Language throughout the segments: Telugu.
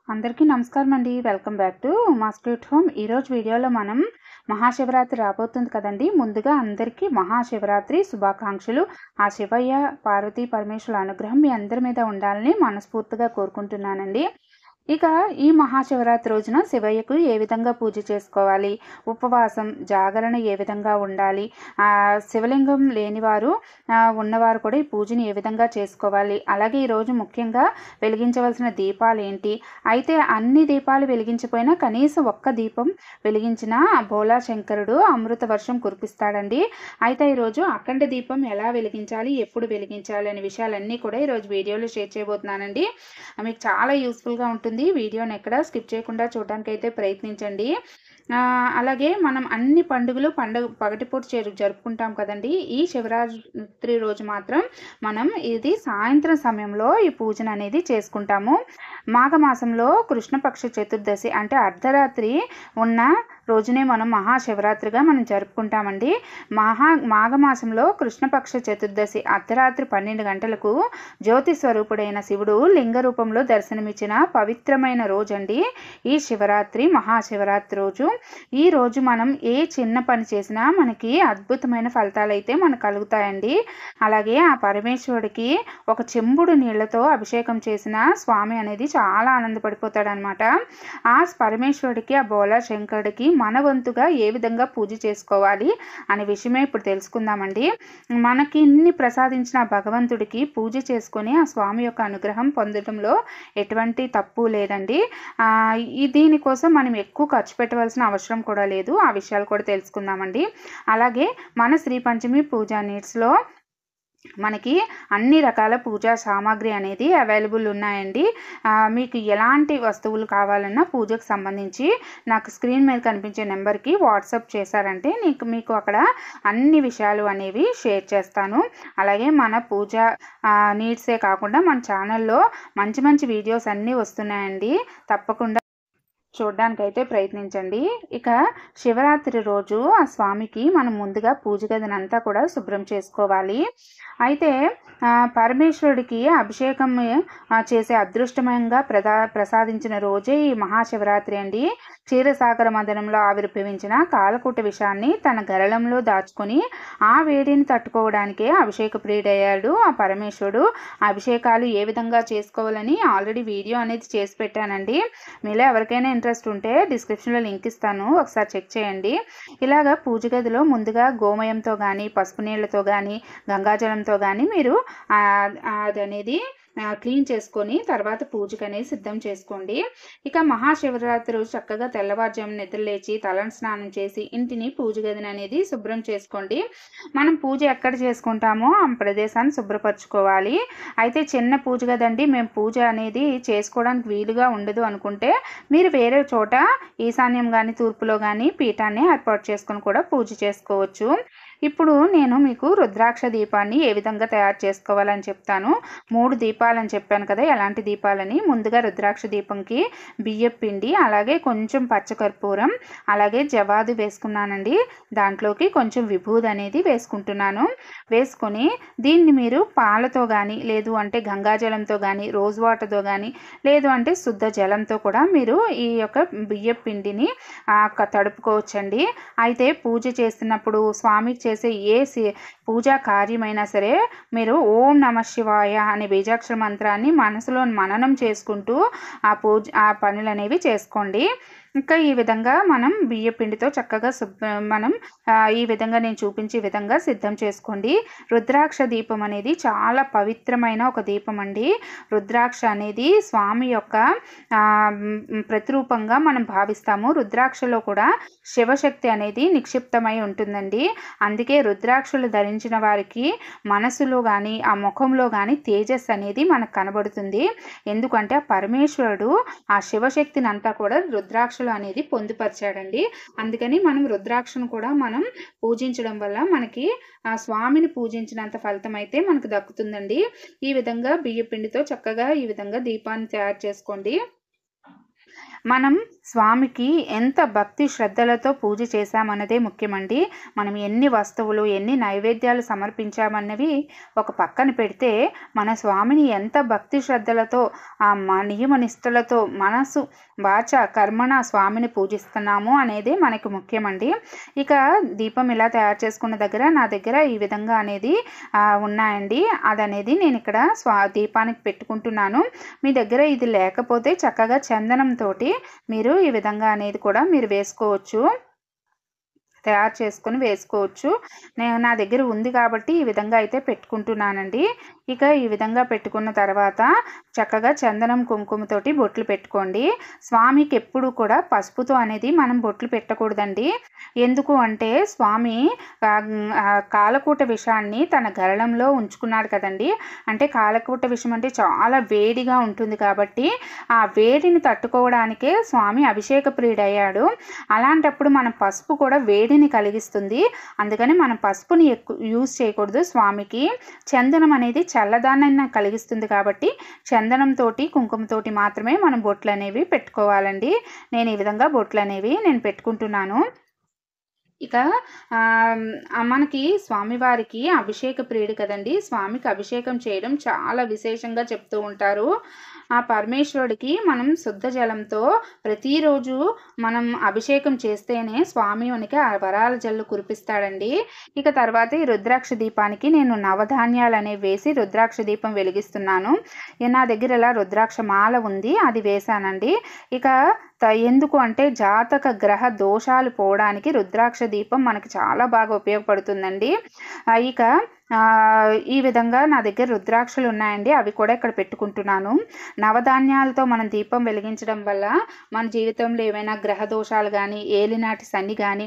అందరికీ నమస్కారం అండి. Welcome back to master home. ఈరోజు వీడియోలో మనం మహాశివరాత్రి రాబోతుంది కదండి. ముందుగా అందరికీ మహాశివరాత్రి శుభాకాంక్షలు. ఆ శివయ్య పార్వతీ పరమేశ్వరుల అనుగ్రహం మీ అందరి మీద ఉండాలని మనస్ఫూర్తిగా కోరుకుంటున్నానండి. ఇక ఈ మహాశివరాత్రి రోజున శివయ్యకు ఏ విధంగా పూజ చేసుకోవాలి, ఉపవాసం జాగరణ ఏ విధంగా ఉండాలి, శివలింగం లేనివారు ఉన్నవారు కూడా ఈ పూజని ఏ విధంగా చేసుకోవాలి, అలాగే ఈరోజు ముఖ్యంగా వెలిగించవలసిన దీపాలు ఏంటి, అయితే అన్ని దీపాలు వెలిగించిపోయినా కనీసం ఒక్క దీపం వెలిగించిన భోలా శంకరుడు అమృత వర్షం కురిపిస్తాడండి. అయితే ఈరోజు అఖండ దీపం ఎలా వెలిగించాలి, ఎప్పుడు వెలిగించాలి అనే విషయాలన్నీ కూడా ఈరోజు వీడియోలో షేర్ చేయబోతున్నానండి. మీకు చాలా యూస్ఫుల్గా ఉంటుంది. వీడియోని ఎక్కడ స్కిప్ చేయకుండా చూడడానికి అయితే ప్రయత్నించండి. అలాగే మనం అన్ని పండుగలు పగటిపూట జరుపుకుంటాం కదండి. ఈ శివరాత్రి రోజు మాత్రం మనం ఇది సాయంత్రం సమయంలో ఈ పూజను అనేది చేసుకుంటాము. మాఘమాసంలో కృష్ణపక్ష చతుర్దశి అంటే అర్ధరాత్రి ఉన్న రోజునే మనం మహాశివరాత్రిగా మనం జరుపుకుంటామండి. మాఘమాసంలో కృష్ణపక్ష చతుర్దశి అర్ధరాత్రి 12 గంటలకు జ్యోతి స్వరూపుడైన శివుడు లింగ రూపంలో దర్శనమిచ్చిన పవిత్రమైన రోజండి ఈ శివరాత్రి, మహాశివరాత్రి రోజు. ఈ రోజు మనం ఏ చిన్న పని చేసినా మనకి అద్భుతమైన ఫలితాలు అయితే మనకు కలుగుతాయండి. అలాగే ఆ పరమేశ్వరుడికి ఒక చెంబుడు నీళ్లతో అభిషేకం చేసిన స్వామి అనేది చాలా ఆనందపడిపోతాడనమాట. ఆ పరమేశ్వరుడికి, ఆ బోలా శంకరుడికి మన వంతుగా ఏ విధంగా పూజ చేసుకోవాలి అనే విషయమే ఇప్పుడు తెలుసుకుందామండి. మనకి ఇన్ని ప్రసాదించిన భగవంతుడికి పూజ చేసుకొని ఆ స్వామి యొక్క అనుగ్రహం పొందడంలో ఎటువంటి తప్పు లేదండి. దీనికోసం మనం ఎక్కువ ఖర్చు పెట్టవలసిన అవసరం కూడా లేదు. ఆ విషయాలు కూడా తెలుసుకుందామండి. అలాగే మన శ్రీ పంచమి పూజా నీడ్స్లో మనకి అన్ని రకాల పూజా సామాగ్రి అనేది అవైలబుల్ ఉన్నాయండి. మీకు ఎలాంటి వస్తువులు కావాలన్నా పూజకు సంబంధించి నాకు స్క్రీన్ మీద కనిపించే నెంబర్కి వాట్సాప్ చేశారంటే మీకు అక్కడ అన్ని విషయాలు అనేవి షేర్ చేస్తాను. అలాగే మన పూజ నీడ్సే కాకుండా మన ఛానల్లో మంచి మంచి వీడియోస్ అన్నీ వస్తున్నాయండి. తప్పకుండా చూడడానికైతే ప్రయత్నించండి. ఇక శివరాత్రి రోజు ఆ స్వామికి మనం ముందుగా పూజ గదినంతా కూడా శుభ్రం చేసుకోవాలి. అయితే పరమేశ్వరుడికి అభిషేకం చేసే అదృష్టంగా ప్రసాదించిన రోజే ఈ మహాశివరాత్రి అండి. క్షీరసాగర మదనంలో ఆవిర్భవించిన కాలకూట విషాన్ని తన గరళంలో దాచుకొని ఆ వేడిని తట్టుకోవడానికే అభిషేక ప్రియుడయ్యాడు ఆ పరమేశ్వరుడు. అభిషేకాలు ఏ విధంగా చేసుకోవాలని ఆల్రెడీ వీడియో అనేది చేసి పెట్టానండి. మీలో ఎవరికైనా ఇంట్రెస్ట్ ఉంటే డిస్క్రిప్షన్లో లింక్ ఇస్తాను, ఒకసారి చెక్ చేయండి. ఇలాగా పూజ గదిలో ముందుగా గోమయంతో కానీ, పసుపు నీళ్లతో కానీ, గంగాజలంతో కానీ మీరు అది అనేది క్లీన్ చేసుకొని తర్వాత పూజకు అనేది సిద్ధం చేసుకోండి. ఇక మహాశివరాత్రి రోజు చక్కగా తెల్లవారుజామున నిద్రలేచి తలను స్నానం చేసి ఇంటిని పూజ గదిని అనేది శుభ్రం చేసుకోండి. మనం పూజ ఎక్కడ చేసుకుంటామో ఆ ప్రదేశాన్ని శుభ్రపరచుకోవాలి. అయితే చిన్న పూజ గదండి, మేము పూజ అనేది చేసుకోవడానికి వీలుగా ఉండదు అనుకుంటే మీరు వేరే చోట ఈశాన్యం కానీ తూర్పులో కానీ పీఠాన్ని ఏర్పాటు చేసుకొని కూడా పూజ చేసుకోవచ్చు. ఇప్పుడు నేను మీకు రుద్రాక్ష దీపాన్ని ఏ విధంగా తయారు చేసుకోవాలని చెప్తాను. 3 దీపాలని చెప్పాను కదా, ఎలాంటి దీపాలని. ముందుగా రుద్రాక్ష దీపంకి బియ్యం పిండి, అలాగే కొంచెం పచ్చకర్పూరం, అలాగే జవాదు వేసుకున్నానండి. దాంట్లోకి కొంచెం విభూది అనేది వేసుకుంటున్నాను. వేసుకొని దీన్ని మీరు పాలతో కానీ, లేదు అంటే గంగాజలంతో కానీ, రోజ్ వాటర్తో కానీ, లేదు అంటే శుద్ధ జలంతో కూడా మీరు ఈ యొక్క బియ్యం పిండిని తడుపుకోవచ్చండి. అయితే పూజ చేస్తున్నప్పుడు స్వామికి చేసే ఏ పూజా కార్యమైనా సరే మీరు ఓం నమః శివాయ అనే బీజాక్షర మంత్రాన్ని మనసులో మననం చేసుకుంటూ ఆ పనులు అనేవి చేసుకోండి. ఇంకా ఈ విధంగా మనం బియ్య పిండితో చక్కగా మనం ఈ విధంగా నేను చూపించే విధంగా సిద్ధం చేసుకోండి. రుద్రాక్ష దీపం అనేది చాలా పవిత్రమైన ఒక దీపం అండి. రుద్రాక్ష అనేది స్వామి యొక్క ప్రతిరూపంగా మనం భావిస్తాము. రుద్రాక్షలో కూడా శివశక్తి అనేది నిక్షిప్తమై ఉంటుందండి. అందుకే రుద్రాక్షలు ధరించిన వారికి మనసులో కానీ ఆ ముఖంలో కానీ తేజస్సు అనేది మనకు కనబడుతుంది. ఎందుకంటే ఆ పరమేశ్వరుడు ఆ శివశక్తిని అంతా కూడా రుద్రాక్ష అనేది పొందుపరిచాడండి. అందుకని మనం రుద్రాక్షను కూడా మనం పూజించడం వల్ల మనకి ఆ స్వామిని పూజించినంత ఫలితం అయితే మనకు దక్కుతుందండి. ఈ విధంగా బియ్య పిండితో చక్కగా ఈ విధంగా దీపాన్ని తయారు చేసుకోండి. మనం స్వామికి ఎంత భక్తి శ్రద్ధలతో పూజ చేశామన్నదే ముఖ్యమండి. మనం ఎన్ని వస్తువులు ఎన్ని నైవేద్యాలు సమర్పించామన్నవి ఒక పక్కన పెడితే మన స్వామిని ఎంత భక్తి శ్రద్ధలతో నియమ నిష్టలతో మనసు వాచ కర్మణ స్వామిని పూజిస్తున్నాము అనేది మనకు ముఖ్యమండి. ఇక దీపం ఇలా తయారు చేసుకున్న దగ్గర నా దగ్గర ఈ విధంగా అనేది ఉన్నాయండి. అదనేది నేను ఇక్కడ దీపానికి పెట్టుకుంటున్నాను. మీ దగ్గర ఇది లేకపోతే చక్కగా చందనంతో మీరు ఈ విధంగా అనేది కూడా మీరు వేసుకోవచ్చు, తయారు చేసుకొని వేసుకోవచ్చు. నా దగ్గర ఉంది కాబట్టి ఈ విధంగా అయితే పెట్టుకుంటున్నానండి. ఇక ఈ విధంగా పెట్టుకున్న తర్వాత చక్కగా చందనం కుంకుమతోటి బొట్లు పెట్టుకోండి. స్వామికి ఎప్పుడు కూడా పసుపుతో అనేది మనం బొట్లు పెట్టకూడదండి. ఎందుకు అంటే స్వామి కాలకూట విషాన్ని తన గరళంలో ఉంచుకున్నాడు కదండి. అంటే కాలకూట విషం అంటే చాలా వేడిగా ఉంటుంది కాబట్టి ఆ వేడిని తట్టుకోవడానికే స్వామి అభిషేక ప్రియుడయ్యాడు. అలాంటప్పుడు మనం పసుపు కూడా వేడిని కలిగిస్తుంది. అందుకని మనం పసుపుని ఎక్కువ యూజ్ చేయకూడదు. స్వామికి చందనం అనేది చల్లదాన్ని కలిగిస్తుంది కాబట్టి చందనంతో కుంకుమతోటి మాత్రమే మనం బొట్లు అనేవి పెట్టుకోవాలండి. నేను ఈ విధంగా బొట్లు అనేవి నేను పెట్టుకుంటున్నాను. ఇక మనకి స్వామివారికి అభిషేక ప్రియుడు కదండి. స్వామికి అభిషేకం చేయడం చాలా విశేషంగా చెప్తూ ఉంటారు. ఆ పరమేశ్వరుడికి మనం శుద్ధ జలంతో ప్రతిరోజు మనం అభిషేకం చేస్తేనే స్వామి మనకి ఆ వరాల జల్లు కురిపిస్తాడండి. ఇక తర్వాత ఈ రుద్రాక్ష దీపానికి నేను నవధాన్యాలు అనేవి వేసి రుద్రాక్ష దీపం వెలిగిస్తున్నాను. నా దగ్గర ఇలా రుద్రాక్ష మాల ఉంది, అది వేశానండి. ఇక ఎందుకు అంటే జాతక గ్రహ దోషాలు పోవడానికి రుద్రాక్ష దీపం మనకి చాలా బాగా ఉపయోగపడుతుందండి. ఇక ఈ విధంగా నా దగ్గర రుద్రాక్షలు ఉన్నాయండి, అవి కూడా ఇక్కడ పెట్టుకుంటున్నాను. నవధాన్యాలతో మనం దీపం వెలిగించడం వల్ల మన జీవితంలో ఏమైనా గ్రహ దోషాలు కానీ ఏలినాటి శని కానీ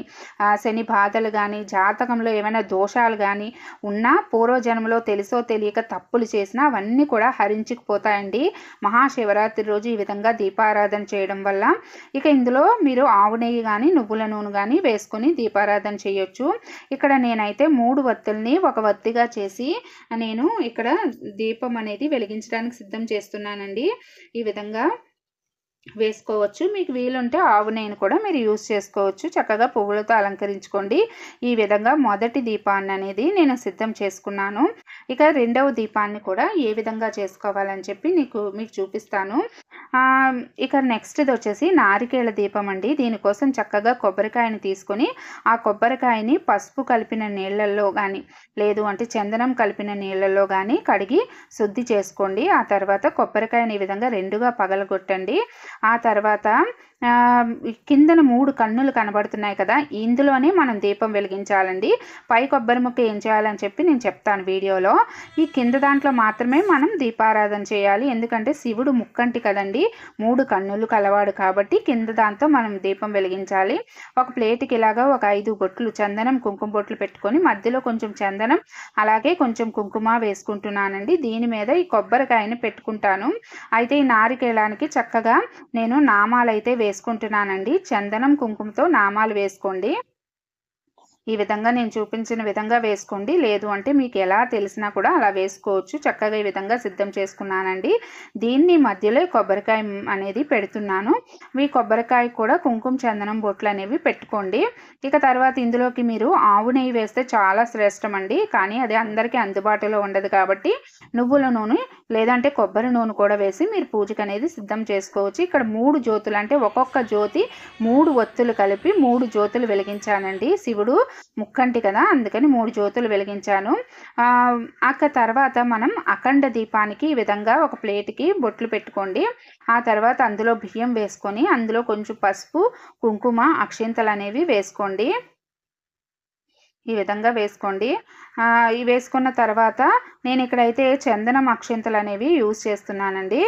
శని బాధలు కానీ జాతకంలో ఏమైనా దోషాలు కానీ ఉన్నా పూర్వజన్మలో తెలుసో తెలియక తప్పులు చేసినా అవన్నీ కూడా హరించుకుపోతాయండి మహాశివరాత్రి రోజు ఈ విధంగా దీపారాధన చేయడం వల్ల. ఇక ఇందులో మీరు ఆవు నెయ్యి కానీ నువ్వుల నూనె కానీ వేసుకొని దీపారాధన చేయొచ్చు. ఇక్కడ నేనైతే 3 వత్తుల్ని ఒక వత్తిగా చేసి నేను ఇక్కడ దీపం అనేది వెలిగించడానికి సిద్ధం చేస్తున్నానండి. ఈ విధంగా వేసుకోవచ్చు. మీకు వీలుంటే ఆవు నెయ్యిని కూడా మీరు యూజ్ చేసుకోవచ్చు. చక్కగా పువ్వులతో అలంకరించుకోండి. ఈ విధంగా మొదటి దీపాన్ని అనేది నేను సిద్ధం చేసుకున్నాను. ఇక రెండవ దీపాన్ని కూడా ఏ విధంగా చేసుకోవాలని చెప్పి మీకు చూపిస్తాను. ఇక నెక్స్ట్ది వచ్చేసి నారికేళ దీపం అండి. దీనికోసం చక్కగా కొబ్బరికాయని తీసుకొని ఆ కొబ్బరికాయని పసుపు కలిపిన నీళ్ళల్లో కానీ లేదు అంటే చందనం కలిపిన నీళ్ళల్లో కానీ కడిగి శుద్ధి చేసుకోండి. ఆ తర్వాత కొబ్బరికాయని ఈ విధంగా రెండుగా పగలగొట్టండి. ఆ తర్వాత కిందన 3 కన్నులు కనబడుతున్నాయి కదా, ఇందులోనే మనం దీపం వెలిగించాలండి. పై కొబ్బరి ముక్క ఏం చేయాలని చెప్పి నేను చెప్తాను వీడియోలో. ఈ కింద దాంట్లో మాత్రమే మనం దీపారాధన చేయాలి. ఎందుకంటే శివుడు ముక్కంటి కదండి, 3 కన్నులు కలవాడు కాబట్టి కింద దాంతో మనం దీపం వెలిగించాలి. ఒక ప్లేట్కి ఇలాగా ఒక 5 బొట్లు చందనం కుంకుమ బొట్లు పెట్టుకొని మధ్యలో కొంచెం చందనం అలాగే కొంచెం కుంకుమ వేసుకుంటున్నానండి. దీని మీద ఈ కొబ్బరికాయని పెట్టుకుంటాను. అయితే ఈ నారికేళానికి చక్కగా నేను నామాలు అయితే వేసుకుంటున్నానండి. చందనం కుంకుమతో నామాలు వేసుకోండి. ఈ విధంగా నేను చూపించిన విధంగా వేసుకోండి. లేదు అంటే మీకు ఎలా తెలిసినా కూడా అలా వేసుకోవచ్చు. చక్కగా ఈ విధంగా సిద్ధం చేసుకున్నానండి. దీన్ని మధ్యలో కొబ్బరికాయ అనేది పెడుతున్నాను. మీ కొబ్బరికాయ కూడా కుంకుమ చందనం బొట్లు అనేవి పెట్టుకోండి. ఇక తర్వాత ఇందులోకి మీరు ఆవు నెయ్యి వేస్తే చాలా శ్రేష్టం అండి. కానీ అది అందరికీ అందుబాటులో ఉండదు కాబట్టి నువ్వుల నూనె లేదంటే కొబ్బరి నూనె కూడా వేసి మీరు పూజకు అనేది సిద్ధం చేసుకోవచ్చు. ఇక్కడ 3 జ్యోతులు అంటే ఒక్కొక్క జ్యోతి 3 ఒత్తులు కలిపి 3 జ్యోతులు వెలిగించానండి. శివుడు ముక్కంటి కదా, అందుకని 3 జ్యోతులు వెలిగించాను. తర్వాత మనం అఖండ దీపానికి ఈ విధంగా ఒక ప్లేట్కి బొట్లు పెట్టుకోండి. ఆ తర్వాత అందులో బియ్యం వేసుకొని అందులో కొంచెం పసుపు కుంకుమ అక్షింతలు అనేవి వేసుకోండి. ఈ విధంగా వేసుకోండి. వేసుకున్న తర్వాత నేను ఇక్కడైతే చందనం అక్షింతలు అనేవి యూజ్ చేస్తున్నానండి.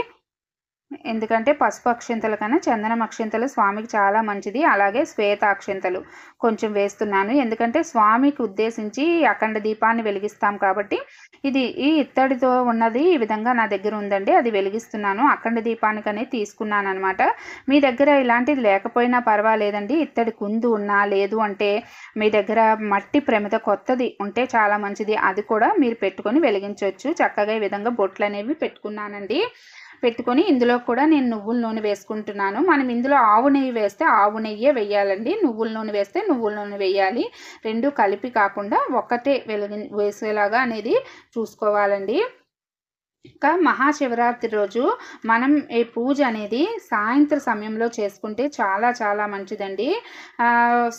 ఎందుకంటే పసుపు అక్షింతల కన్నా చందనం అక్షింతలు స్వామికి చాలా మంచిది. అలాగే శ్వేత అక్షింతలు కొంచెం వేస్తున్నాను. ఎందుకంటే స్వామికి ఉద్దేశించి అఖండ దీపాన్ని వెలిగిస్తాం కాబట్టి ఇది ఈ ఇత్తడితో ఉన్నది ఈ విధంగా నా దగ్గర ఉందండి, అది వెలిగిస్తున్నాను. అఖండ దీపానికి అనేది తీసుకున్నాను అనమాట. మీ దగ్గర ఇలాంటిది లేకపోయినా పర్వాలేదండి. ఇత్తడి కుందు ఉన్నా లేదు అంటే మీ దగ్గర మట్టి ప్రమిద కొత్తది ఉంటే చాలా మంచిది, అది కూడా మీరు పెట్టుకొని వెలిగించవచ్చు. చక్కగా ఈ విధంగా బొట్లు అనేవి పెట్టుకున్నానండి. పెట్టుకొని ఇందులో కూడా నేను నువ్వుల నూనె వేసుకుంటున్నాను. మనం ఇందులో ఆవు నెయ్యి వేస్తే ఆవు నెయ్యే వేయాలండి, నువ్వుల నూనె వేస్తే నువ్వుల నూనె వేయాలి. రెండు కలిపి కాకుండా ఒకటే వేసేలాగా అనేది చూసుకోవాలండి. ఇంకా మహాశివరాత్రి రోజు మనం ఈ పూజ అనేది సాయంత్రం సమయంలో చేసుకుంటే చాలా చాలా మంచిదండి.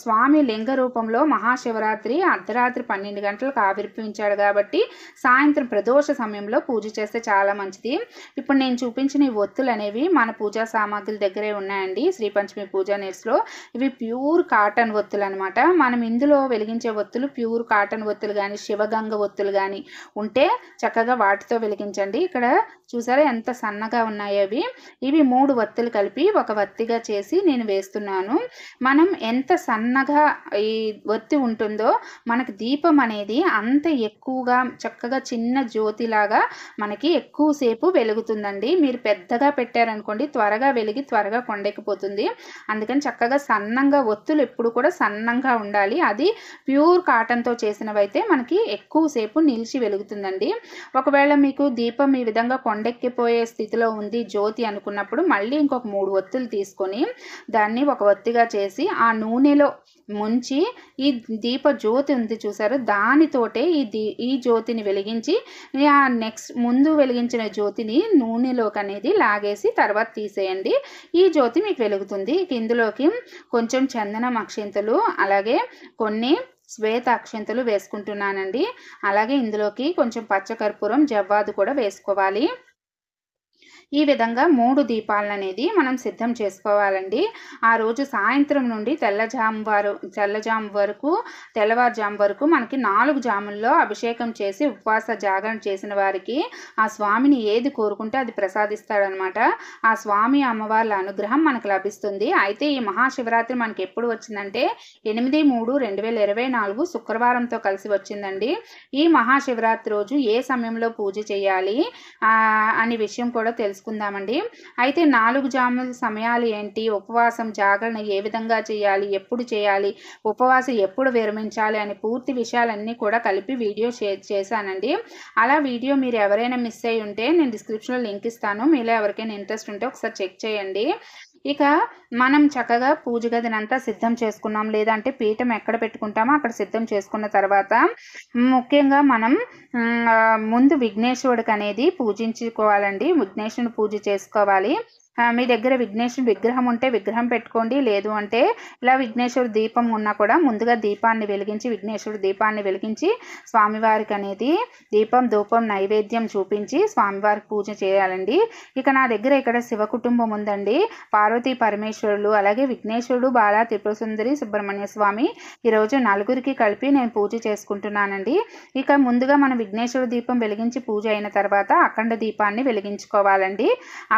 స్వామి లింగ రూపంలో మహాశివరాత్రి అర్ధరాత్రి 12 గంటలకు ఆవిర్భవించాడు కాబట్టి సాయంత్రం ప్రదోష సమయంలో పూజ చేస్తే చాలా మంచిది. ఇప్పుడు నేను చూపించిన ఈ ఒత్తులు అనేవి మన పూజా సామాగ్రి దగ్గరే ఉన్నాయండి శ్రీ పంచమి పూజా నెట్స్లో. ఇవి ప్యూర్ కాటన్ ఒత్తులు అనమాట. మనం ఇందులో వెలిగించే ఒత్తులు ప్యూర్ కాటన్ ఒత్తులు కానీ శివగంగ ఒత్తులు కానీ ఉంటే చక్కగా వాటితో వెలిగించండి. ఇక్కడ చూసారా ఎంత సన్నగా ఉన్నాయో ఇవి 3 వత్తులు కలిపి ఒక వత్తిగా చేసి నేను వేస్తున్నాను. మనం ఎంత సన్నగా ఈ వత్తి ఉంటుందో మనకి దీపం అనేది అంత ఎక్కువగా చక్కగా చిన్న జ్యోతిలాగా మనకి ఎక్కువసేపు వెలుగుతుందండి. మీరు పెద్దగా పెట్టారనుకోండి త్వరగా వెలిగి త్వరగా కొండెక్కిపోతుంది. అందుకని చక్కగా సన్నంగా ఒత్తులు ఎప్పుడు కూడా సన్నంగా ఉండాలి. అది ప్యూర్ కాటన్తో చేసినవైతే మనకి ఎక్కువసేపు నిలిచి వెలుగుతుందండి. ఒకవేళ మీకు దీపం ఈ విధంగా కొండెక్కిపోయే స్థితిలో ఉంది జ్యోతి అనుకున్నప్పుడు మళ్ళీ ఇంకొక 3 ఒత్తులు తీసుకొని దాన్ని ఒక ఒత్తిగా చేసి ఆ నూనెలో ముంచి ఈ దీప జ్యోతి ఉంది చూసారు దానితోటే ఈ జ్యోతిని వెలిగించి ఆ నెక్స్ట్ ముందు వెలిగించిన జ్యోతిని నూనెలోకి అనేది లాగేసి తర్వాత తీసేయండి. ఈ జ్యోతి మీకు వెలుగుతుంది. ఇందులోకి కొంచెం చందనం అక్షింతలు అలాగే కొన్ని శ్వేత అక్షింతలు వేసుకుంటున్నానండి. అలాగే ఇందులోకి కొంచెం పచ్చకర్పూరం జవ్వాదు కూడా వేసుకోవాలి. ఈ విధంగా 3 దీపాలను అనేది మనం సిద్ధం చేసుకోవాలండి. ఆ రోజు సాయంత్రం నుండి తెల్లవారుజాము వరకు మనకి 4 జాముల్లో అభిషేకం చేసి ఉపవాస జాగరణ చేసిన వారికి ఆ స్వామిని ఏది కోరుకుంటే అది ప్రసాదిస్తాడనమాట. ఆ స్వామి అమ్మవార్ల అనుగ్రహం మనకు లభిస్తుంది. అయితే ఈ మహాశివరాత్రి మనకి ఎప్పుడు వచ్చిందంటే 8/3/2024 శుక్రవారంతో కలిసి వచ్చిందండి. ఈ మహాశివరాత్రి రోజు ఏ సమయంలో పూజ చేయాలి అనే విషయం కూడా తెలుసుకుందామండి. అయితే 4 జాముల సమయాలు ఏంటి, ఉపవాసం జాగరణ ఏ విధంగా చేయాలి, ఎప్పుడు చేయాలి, ఉపవాసం ఎప్పుడు విరమించాలి అనే పూర్తి విషయాలన్నీ కూడా కలిపి వీడియో షేర్ చేశానండి. అలా వీడియో మీరు ఎవరైనా మిస్ అయ్యి ఉంటే నేను డిస్క్రిప్షన్లో లింక్ ఇస్తాను. మీలో ఎవరికైనా ఇంట్రెస్ట్ ఉంటే ఒకసారి చెక్ చేయండి. ఇక మనం చక్కగా పూజ గదినంతా సిద్ధం చేసుకున్నాం, లేదంటే పీఠం ఎక్కడ పెట్టుకుంటామో అక్కడ సిద్ధం చేసుకున్న తర్వాత ముఖ్యంగా మనం ముందు విఘ్నేశ్వరుడికి అనేది పూజించుకోవాలండి. విఘ్నేశ్వరుని పూజ చేసుకోవాలి. మీ దగ్గర విఘ్నేశ్వరుడి విగ్రహం ఉంటే విగ్రహం పెట్టుకోండి, లేదు అంటే ఇలా విఘ్నేశ్వరుడి దీపం ఉన్నా కూడా ముందుగా దీపాన్ని వెలిగించి విఘ్నేశ్వరుడి దీపాన్ని వెలిగించి స్వామివారికి అనేది దీపం ధూపం నైవేద్యం చూపించి స్వామివారికి పూజ చేయాలండి. ఇక నా దగ్గర ఇక్కడ శివ కుటుంబం ఉందండి. పార్వతీ పరమేశ్వరులు అలాగే విఘ్నేశ్వరుడు బాలా త్రిపుర సుందరి సుబ్రహ్మణ్య స్వామి ఈరోజు నలుగురికి కలిపి నేను పూజ చేసుకుంటున్నానండి. ఇక ముందుగా మనం విఘ్నేశ్వర దీపం వెలిగించి పూజ అయిన తర్వాత అఖండ దీపాన్ని వెలిగించుకోవాలండి.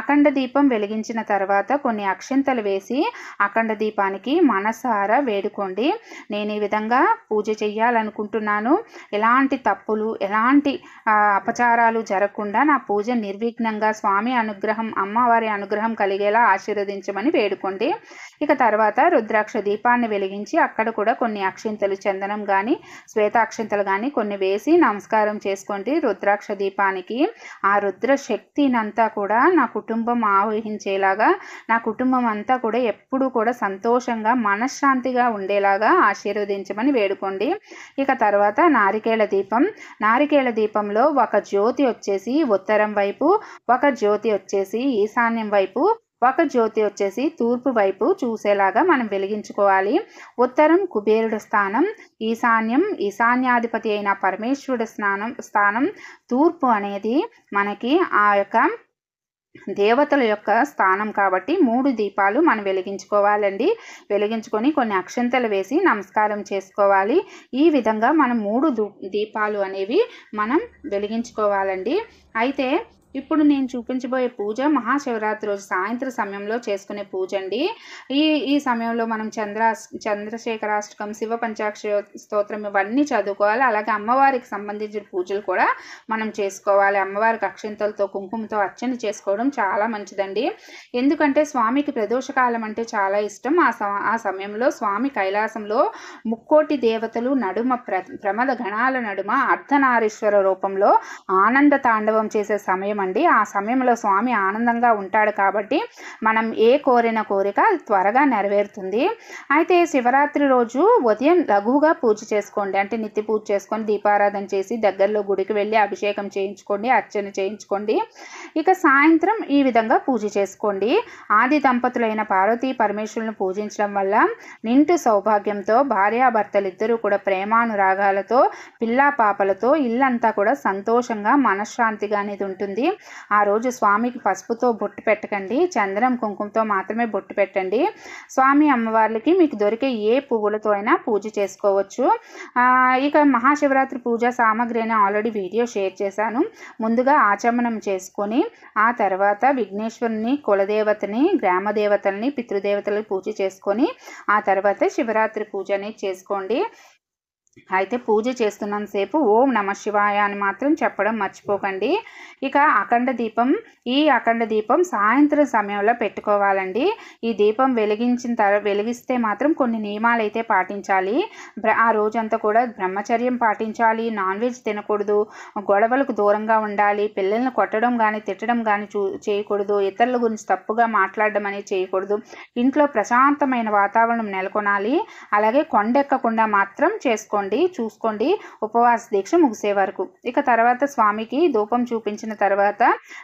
అఖండ దీపం వెలిగించిన తర్వాత కొన్ని అక్షింతలు వేసి అఖండ దీపానికి మనసారా వేడుకోండి. నేను ఈ విధంగా పూజ చేయాలనుకుంటున్నాను, ఎలాంటి తప్పులు ఎలాంటి అపచారాలు జరగకుండా నా పూజ నిర్విఘ్నంగా స్వామి అనుగ్రహం అమ్మవారి అనుగ్రహం కలిగేలా ఆశీర్వదించమని వేడుకోండి. ఇక తర్వాత రుద్రాక్ష దీపాన్ని వెలిగించి అక్కడ కూడా కొన్ని అక్షింతలు చందనం కానీ శ్వేత అక్షింతలు కానీ కొన్ని వేసి నమస్కారం చేసుకోండి రుద్రాక్ష దీపానికి. ఆ రుద్ర శక్తినంతా కూడా నా కుటుంబం ఆవహించేలాగా నా కుటుంబం అంతా కూడా ఎప్పుడూ కూడా సంతోషంగా మనశ్శాంతిగా ఉండేలాగా ఆశీర్వదించమని వేడుకోండి. ఇక తర్వాత నారికేళ దీపంలో ఒక జ్యోతి వచ్చేసి ఉత్తరం వైపు, ఒక జ్యోతి వచ్చేసి ఈశాన్యం వైపు, ఒక జ్యోతి వచ్చేసి తూర్పు వైపు చూసేలాగా మనం వెలిగించుకోవాలి. ఉత్తరం కుబేరుడు స్థానం, ఈశాన్యాధిపతి అయిన పరమేశ్వరుడు స్థానం, తూర్పు అనేది మనకి ఆ యొక్క దేవతల యొక్క స్థానం కాబట్టి 3 దీపాలు మనం వెలిగించుకోవాలండి. వెలిగించుకొని కొన్ని అక్షంతలు వేసి నమస్కారం చేసుకోవాలి. ఈ విధంగా మనం 3 దీపాలు అనేవి మనం వెలిగించుకోవాలండి. అయితే ఇప్పుడు నేను చూపించబోయే పూజ మహాశివరాత్రి రోజు సాయంత్రం సమయంలో చేసుకునే పూజ అండి. ఈ సమయంలో మనం చంద్రశేఖరాష్టకం, శివ పంచాక్షర స్తోత్రం ఇవన్నీ చదువుకోవాలి. అలాగే అమ్మవారికి సంబంధించిన పూజలు కూడా మనం చేసుకోవాలి. అమ్మవారికి అక్షంతలతో కుంకుమతో అర్చన చేసుకోవడం చాలా మంచిదండి. ఎందుకంటే స్వామికి ప్రదోషకాలం అంటే చాలా ఇష్టం. ఆ సమయంలో స్వామి కైలాసంలో ముక్కోటి దేవతలు నడుమ ప్రమద గణాల నడుమ అర్ధనారీశ్వర రూపంలో ఆనంద తాండవం చేసే సమయం అండి. ఆ సమయంలో స్వామి ఆనందంగా ఉంటాడు కాబట్టి మనం ఏ కోరిన కోరిక త్వరగా నెరవేరుతుంది. అయితే శివరాత్రి రోజు ఉదయం లఘువుగా పూజ చేసుకోండి. అంటే నిత్య పూజ చేసుకొని దీపారాధన చేసి దగ్గరలో గుడికి వెళ్ళి అభిషేకం చేయించుకోండి, అర్చన చేయించుకోండి. ఇక సాయంత్రం ఈ విధంగా పూజ చేసుకోండి. ఆది దంపతులైన పార్వతీ పరమేశ్వరులను పూజించడం వల్ల నిండు సౌభాగ్యంతో భార్యాభర్తలు ఇద్దరూ కూడా ప్రేమానురాగాలతో పిల్లా పాపలతో ఇల్లంతా కూడా సంతోషంగా మనశ్శాంతిగా అనేది ఉంటుంది. ఆ రోజు స్వామికి పసుపుతో బొట్టు పెట్టకండి, చందనం కుంకుమతో మాత్రమే బొట్టు పెట్టండి. స్వామి అమ్మవార్లకి మీకు దొరికే ఏ పువ్వులతో అయినా పూజ చేసుకోవచ్చు. ఇక మహాశివరాత్రి పూజ సామాగ్రి అని ఆల్రెడీ వీడియో షేర్ చేశాను. ముందుగా ఆచమనం చేసుకొని ఆ తర్వాత విఘ్నేశ్వరుని, కులదేవతని, గ్రామదేవతల్ని, పితృదేవతలని పూజ చేసుకొని ఆ తర్వాత శివరాత్రి పూజ అనేది చేసుకోండి. అయితే పూజ చేస్తున్నంతసేపు ఓం నమ శివాయ అని మాత్రం చెప్పడం మర్చిపోకండి. ఇక అఖండ దీపం, ఈ అఖండ దీపం సాయంత్రం సమయంలో పెట్టుకోవాలండి. ఈ దీపం వెలిగిస్తే మాత్రం కొన్ని నియమాలు అయితే పాటించాలి. ఆ రోజంతా కూడా బ్రహ్మచర్యం పాటించాలి, నాన్ వెజ్ తినకూడదు, గొడవలకు దూరంగా ఉండాలి, పిల్లల్ని కొట్టడం కానీ తిట్టడం కానీ చేయకూడదు, ఇతరుల గురించి తప్పుగా మాట్లాడడం అనేది చేయకూడదు, ఇంట్లో ప్రశాంతమైన వాతావరణం నెలకొనాలి. అలాగే కొండెక్కకుండా మాత్రం చూసుకోండి ఉపవాస దీక్ష ముగిసే వరకు. ఇక తర్వాత స్వామికి ధూపం చూపించిన తర్వాత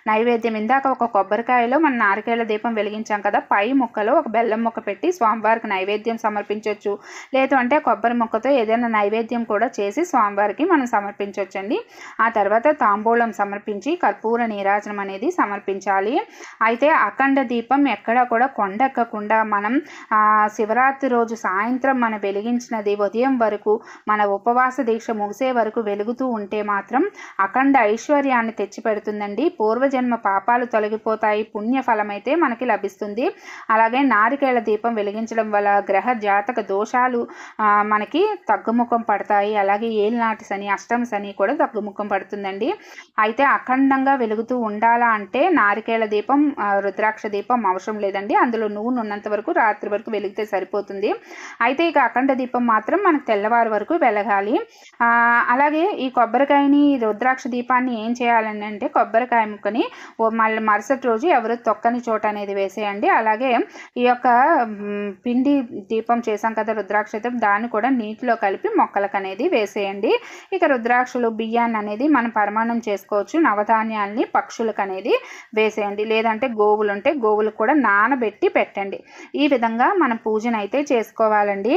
నైవేద్యం, ఇందాక ఒక కొబ్బరికాయలో మన నారికేళ దీపం వెలిగించాం కదా, పై ముక్కలో ఒక బెల్లం ముక్క పెట్టి స్వామివారికి నైవేద్యం సమర్పించవచ్చు. లేదు అంటే కొబ్బరి ముక్కతో ఏదైనా నైవేద్యం కూడా చేసి స్వామివారికి మనం సమర్పించవచ్చండి. ఆ తర్వాత తాంబూలం సమర్పించి కర్పూర నీరాజనం అనేది సమర్పించాలి. అయితే అఖండ దీపం ఎక్కడా కూడా కొండెక్కకుండా మనం శివరాత్రి రోజు సాయంత్రం మనం వెలిగించినది ఉదయం వరకు మన ఉపవాస దీక్ష ముగిసే వరకు వెలుగుతూ ఉంటే మాత్రం అఖండ ఐశ్వర్యాన్ని తెచ్చిపెడుతుందండి. పూర్వజన్మ పాపాలు తొలగిపోతాయి, పుణ్యఫలం అయితే మనకి లభిస్తుంది. అలాగే నారికేళ దీపం వెలిగించడం వల్ల గ్రహ జాతక దోషాలు మనకి తగ్గుముఖం పడతాయి. అలాగే ఏలినాటి శని, అష్టమ శని కూడా తగ్గుముఖం పడుతుందండి. అయితే అఖండంగా వెలుగుతూ ఉండాలా అంటే నారికేళ దీపం, రుద్రాక్ష దీపం అవసరం లేదండి. అందులో నూనె ఉన్నంత వరకు రాత్రి వరకు వెలిగితే సరిపోతుంది. అయితే ఇక అఖండ దీపం మాత్రం మనకు తెల్లవారు వరకు వెలగాలి. అలాగే ఈ కొబ్బరికాయని, రుద్రాక్ష దీపాన్ని ఏం చేయాలని అంటే కొబ్బరికాయ ముక్కని మళ్ళీ మరుసటి రోజు ఎవరు తొక్కని చోట అనేది వేసేయండి. అలాగే ఈ యొక్క పిండి దీపం చేసాం కదా రుద్రాక్ష దీపం, దాన్ని కూడా నీటిలో కలిపి మొక్కలకు అనేది వేసేయండి. ఇక రుద్రాక్షలు, బియ్యాన్ని అనేది మనం పరిమాణం చేసుకోవచ్చు. నవధాన్యాల్ని పక్షులకు అనేది వేసేయండి. లేదంటే గోవులు ఉంటే గోవులకు కూడా నానబెట్టి పెట్టండి. ఈ విధంగా మనం పూజను అయితే చేసుకోవాలండి.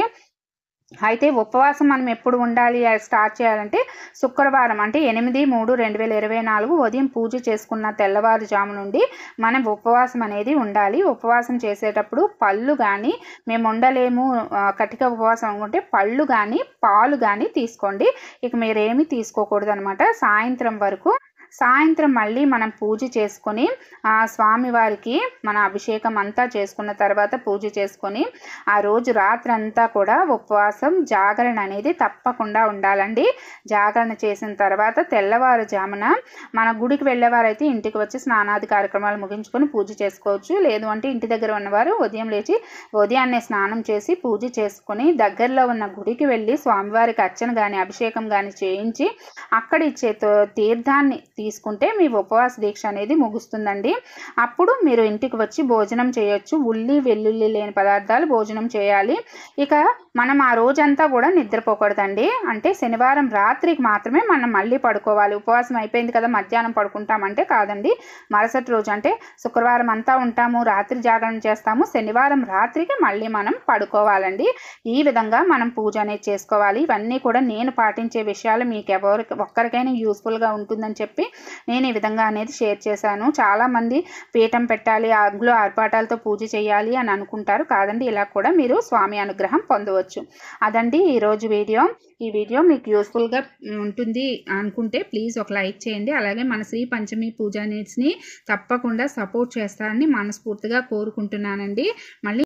అయితే ఉపవాసం మనం ఎప్పుడు ఉండాలి, స్టార్ట్ చేయాలంటే శుక్రవారం అంటే 8/3/2024 ఉదయం పూజ చేసుకున్న తెల్లవారుజాము నుండి మనం ఉపవాసం అనేది ఉండాలి. ఉపవాసం చేసేటప్పుడు పళ్ళు కానీ, మేము ఉండలేము కటిక ఉపవాసం అనుకుంటే పళ్ళు కానీ పాలు కానీ తీసుకోండి. ఇక మీరేమీ తీసుకోకూడదు అనమాట. సాయంత్రం మళ్ళీ మనం పూజ చేసుకొని స్వామివారికి మన అభిషేకం అంతా చేసుకున్న తర్వాత పూజ చేసుకొని ఆ రోజు రాత్రి అంతా కూడా ఉపవాసం, జాగరణ అనేది తప్పకుండా ఉండాలండి. జాగరణ చేసిన తర్వాత తెల్లవారుజామున మన గుడికి వెళ్ళేవారైతే ఇంటికి వచ్చి స్నానాది కార్యక్రమాలు ముగించుకొని పూజ చేసుకోవచ్చు. లేదు అంటే ఇంటి దగ్గర ఉన్నవారు ఉదయం లేచి ఉదయాన్నే స్నానం చేసి పూజ చేసుకొని దగ్గరలో ఉన్న గుడికి వెళ్ళి స్వామివారికి అర్చన కానీ అభిషేకం కానీ చేయించి అక్కడ ఇచ్చే తీర్థాన్ని తీసుకుంటే మీ ఉపవాస దీక్ష అనేది ముగుస్తుందండి. అప్పుడు మీరు ఇంటికి వచ్చి భోజనం చేయొచ్చు. ఉల్లి వెల్లుల్లి లేని పదార్థాలు భోజనం చేయాలి. ఇక మనం ఆ రోజంతా కూడా నిద్రపోకూడదండి. అంటే శనివారం రాత్రికి మాత్రమే మనం మళ్ళీ పడుకోవాలి. ఉపవాసం అయిపోయింది కదా మధ్యాహ్నం పడుకుంటామంటే కాదండి. మరుసటి రోజు అంటే శుక్రవారం అంతా ఉంటాము, రాత్రి జాగరణ చేస్తాము, శనివారం రాత్రికి మళ్ళీ మనం పడుకోవాలండి. ఈ విధంగా మనం పూజ అనేది చేసుకోవాలి. ఇవన్నీ కూడా నేను పాటించే విషయాలు మీకు ఒక్కరికైనా యూస్ఫుల్గా ఉంటుందని చెప్పి నేను ఈ విధంగా అనేది షేర్ చేశాను. చాలామంది పీఠం పెట్టాలి, అందులో ఆర్పాటాలతో పూజ చేయాలి అని అనుకుంటారు. కాదండి, ఇలా కూడా మీరు స్వామి అనుగ్రహం పొందవచ్చు. అదండి ఈరోజు వీడియో. ఈ వీడియో మీకు యూస్ఫుల్గా ఉంటుంది అనుకుంటే ప్లీజ్ ఒక లైక్ చేయండి. అలాగే మన శ్రీ పంచమి పూజా నీడ్స్ని తప్పకుండా సపోర్ట్ చేస్తారని మనస్ఫూర్తిగా కోరుకుంటున్నానండి. మళ్ళీ